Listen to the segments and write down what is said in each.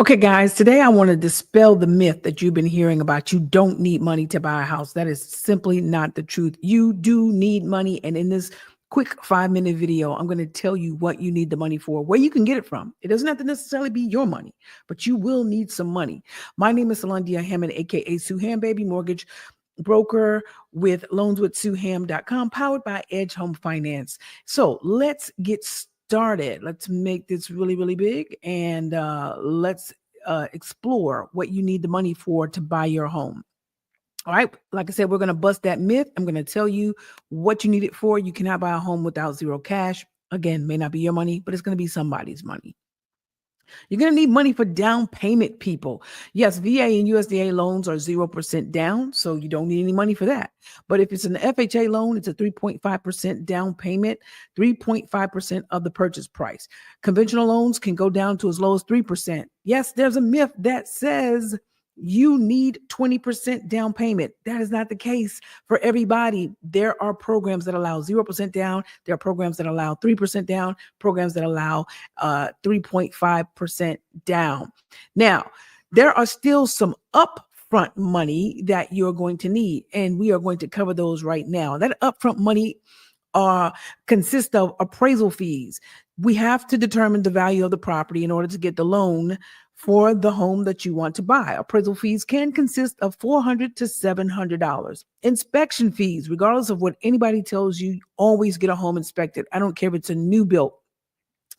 Okay, guys, today I want to dispel the myth that you've been hearing about you don't need money to buy a house. That is simply not the truth. You do need money. And in this quick 5-minute video, I'm going to tell you what you need the money for, where you can get it from. It doesn't have to necessarily be your money, but you will need some money. My name is Salandia Hammond, aka Sue Ham Baby Mortgage broker with loanswithsueham.com, powered by Edge Home Finance. So let's get started. Let's make this really, really big, and let's explore what you need the money for to buy your home. All right. Like I said, we're going to bust that myth. I'm going to tell you what you need it for. You cannot buy a home without zero cash. Again, may not be your money, but it's going to be somebody's money. You're going to need money for down payment, people. Yes, VA and USDA loans are 0% down, so you don't need any money for that. But if it's an FHA loan, it's a 3.5% down payment, 3.5% of the purchase price. Conventional loans can go down to as low as 3%. Yes, there's a myth that says you need 20% down payment. That is not the case for everybody. There are programs that allow 0% down. There are programs that allow 3% down, programs that allow 3.5% down. Now, there are still some upfront money that you're going to need, and we are going to cover those right now. That upfront money consists of appraisal fees. We have to determine the value of the property in order to get the loan for the home that you want to buy. Appraisal fees can consist of $400 to $700. Inspection fees, regardless of what anybody tells you, always get a home inspected. I don't care if it's a new build.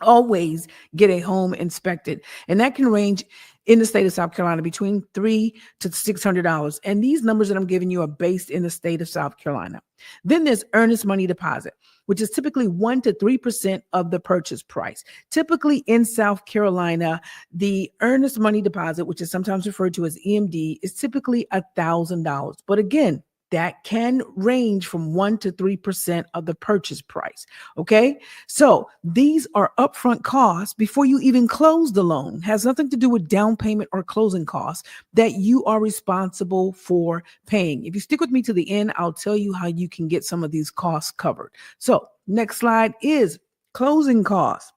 Always get a home inspected. And that can range in the state of South Carolina between $300 to $600. And these numbers that I'm giving you are based in the state of South Carolina. Then there's earnest money deposit, which is typically 1% to 3% of the purchase price. Typically in South Carolina, the earnest money deposit, which is sometimes referred to as EMD, is typically $1,000. But again, that can range from 1% to 3% of the purchase price. Okay. So these are upfront costs before you even close the loan. Has nothing to do with down payment or closing costs that you are responsible for paying. If you stick with me to the end, I'll tell you how you can get some of these costs covered. So next slide is closing costs.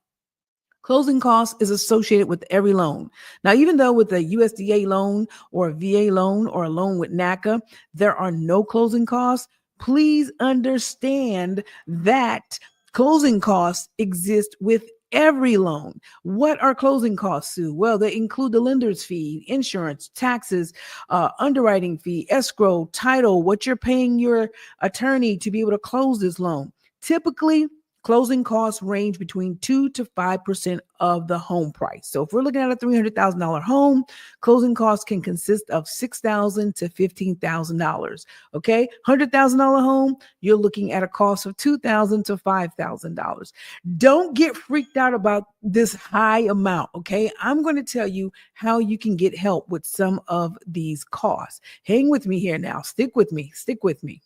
Closing costs is associated with every loan. Now, even though with a USDA loan or a VA loan or a loan with NACA, there are no closing costs, please understand that closing costs exist with every loan. What are closing costs, Sue? Well, they include the lender's fee, insurance, taxes, underwriting fee, escrow, title, what you're paying your attorney to be able to close this loan. Typically, closing costs range between 2% to 5% of the home price. So if we're looking at a $300,000 home, closing costs can consist of $6,000 to $15,000. Okay, $100,000 home, you're looking at a cost of $2,000 to $5,000. Don't get freaked out about this high amount. Okay, I'm going to tell you how you can get help with some of these costs. Hang with me here now. Stick with me. Stick with me.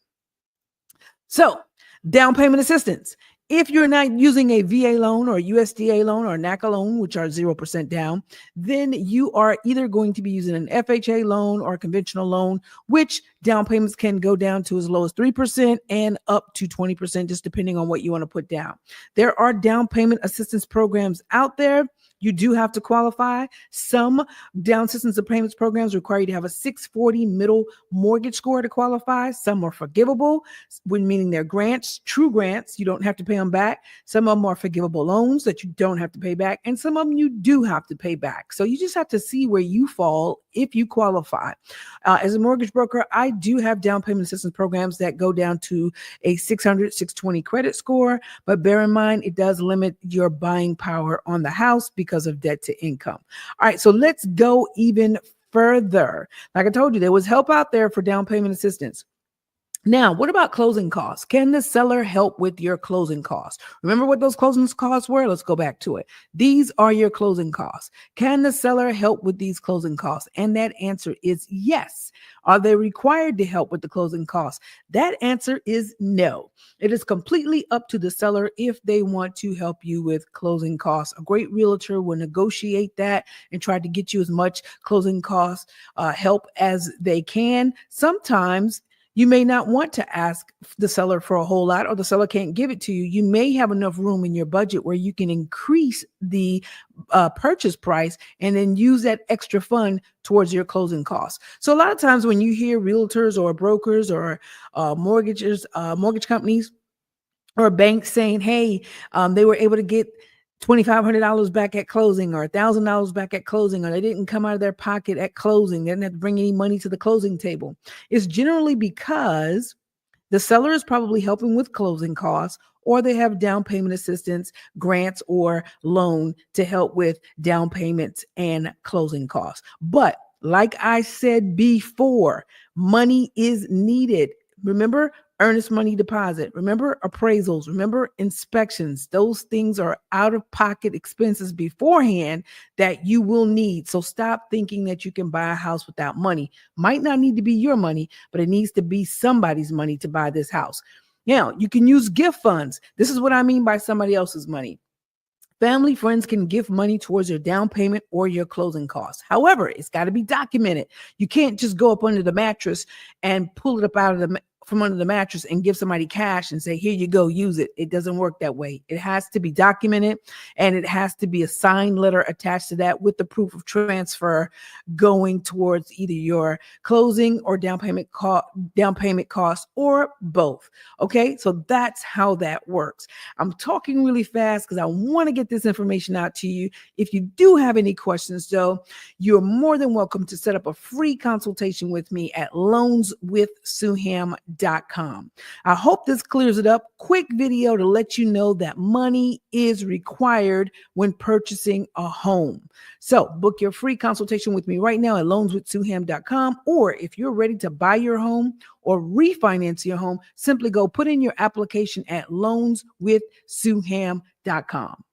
So, down payment assistance. If you're not using a VA loan or USDA loan or NACA loan, which are 0% down, then you are either going to be using an FHA loan or a conventional loan, which down payments can go down to as low as 3% and up to 20%, just depending on what you want to put down. There are down payment assistance programs out there. You do have to qualify. Some down assistance and payments programs require you to have a 640 middle mortgage score to qualify. Some are forgivable, when meaning they're grants, true grants. You don't have to pay them back. Some of them are forgivable loans that you don't have to pay back. And some of them you do have to pay back. So you just have to see where you fall if you qualify. As a mortgage broker, I do have down payment assistance programs that go down to a 600, 620 credit score. But bear in mind, it does limit your buying power on the house because of debt to income. All right, so let's go even further. Like I told you, there was help out there for down payment assistance. Now, what about closing costs? Can the seller help with your closing costs? Remember what those closing costs were? Let's go back to it. These are your closing costs. Can the seller help with these closing costs? And that answer is yes. Are they required to help with the closing costs? That answer is no. It is completely up to the seller if they want to help you with closing costs. A great realtor will negotiate that and try to get you as much closing cost help as they can. Sometimes You may not want to ask the seller for a whole lot, or the seller can't give it to you. You may have enough room in your budget where you can increase the purchase price and then use that extra fund towards your closing costs. So a lot of times when you hear realtors or brokers or mortgage companies or banks saying, hey, they were able to get $2,500 back at closing, or $1,000 back at closing, or they didn't come out of their pocket at closing, they didn't have to bring any money to the closing table, it's generally because the seller is probably helping with closing costs, or they have down payment assistance, grants, or loan to help with down payments and closing costs. But like I said before, money is needed. Remember, earnest money deposit. Remember, appraisals. Remember, inspections. Those things are out of pocket expenses beforehand that you will need. So stop thinking that you can buy a house without money. Might not need to be your money, but it needs to be somebody's money to buy this house. Now, you can use gift funds. This is what I mean by somebody else's money. Family, friends can give money towards your down payment or your closing costs. However, it's got to be documented. You can't just go up under the mattress and pull it up out of from under the mattress and give somebody cash and say, here you go, use it. It doesn't work that way. It has to be documented, and it has to be a signed letter attached to that with the proof of transfer going towards either your closing or down payment costs, or both. Okay, so that's how that works. I'm talking really fast because I want to get this information out to you. If you do have any questions, though, you're more than welcome to set up a free consultation with me at loanswithsuham.com. I hope this clears it up. Quick video to let you know that money is required when purchasing a home. So book your free consultation with me right now at loanswithsuham.com. Or if you're ready to buy your home or refinance your home, simply go put in your application at loanswithsuham.com.